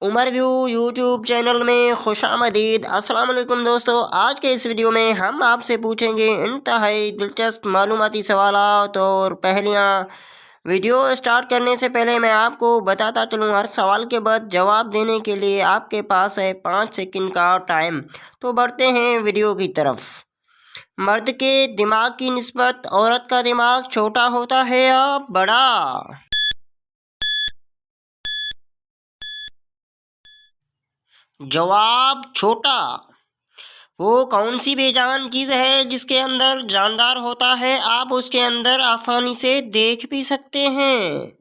Umar view YouTube channel में खुशामदीद। अस्सलाम वालेकुम दोस्तों, आज के इस वीडियो में हम आपसे पूछेंगे इंतहाई दिलचस्प मालूमाती सवालात और पहेलियाँ। वीडियो स्टार्ट करने से पहले मैं आपको बताता चलूँ, हर सवाल के बाद जवाब देने के लिए आपके पास है 5 सेकंड का टाइम। तो बढ़ते हैं वीडियो की तरफ। मर्द के दिमाग की निस्बत औरत का दिमाग छोटा होता है या बड़ा? जवाब छोटा। वो कौन सी बेजान चीज है जिसके अंदर जानदार होता है, आप उसके अंदर आसानी से देख भी सकते हैं?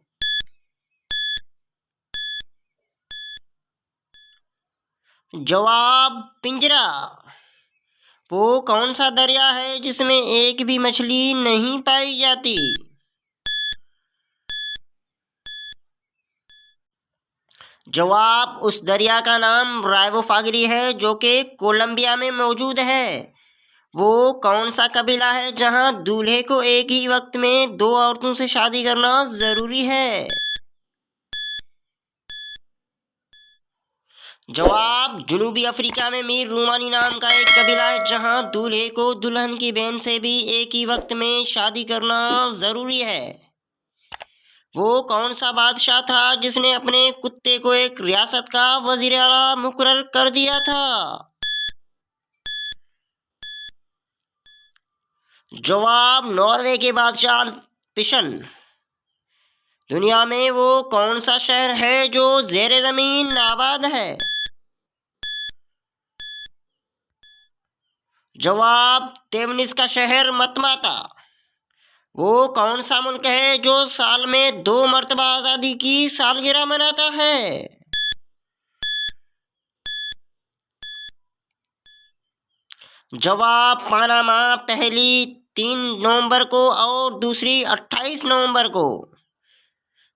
जवाब पिंजरा। वो कौन सा दरिया है जिसमें एक भी मछली नहीं पाई जाती? जवाब उस दरिया का नाम रायवोफागिरी है, जो कि कोलंबिया में मौजूद है। वो कौन सा कबीला है जहां दूल्हे को एक ही वक्त में 2 औरतों से शादी करना जरूरी है? जवाब जनूबी अफ्रीका में मीर रूमानी नाम का एक कबीला है, जहां दूल्हे को दुल्हन की बहन से भी एक ही वक्त में शादी करना जरूरी है। वो कौन सा बादशाह था जिसने अपने कुत्ते को एक रियासत का वजीर आला मुकर्रर कर दिया था? जवाब नॉर्वे के बादशाह पिशन। दुनिया में वो कौन सा शहर है जो जेर जमीन आबाद है? जवाब तेवनिस का शहर मतमाता। वो कौन सा मुल्क है जो साल में 2 मरतबा आज़ादी की सालगिरह मनाता है? जवाब पानामा, पहली 3 नवंबर को और दूसरी 28 नवंबर को।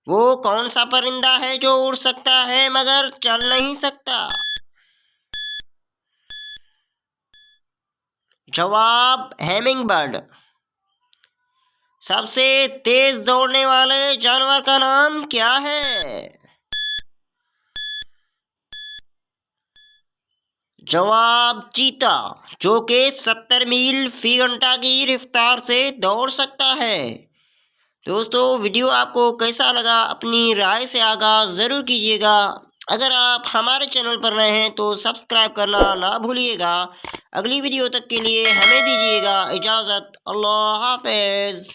वो कौन सा परिंदा है जो उड़ सकता है मगर चल नहीं सकता? जवाब हैमिंग बर्ड। सबसे तेज दौड़ने वाले जानवर का नाम क्या है? जवाब चीता, जो कि 70 मील फी घंटा की रफ्तार से दौड़ सकता है। दोस्तों, वीडियो आपको कैसा लगा अपनी राय से आगाह ज़रूर कीजिएगा। अगर आप हमारे चैनल पर नए हैं तो सब्सक्राइब करना ना भूलिएगा। अगली वीडियो तक के लिए हमें दीजिएगा इजाज़त। अल्लाह हाफ़िज़।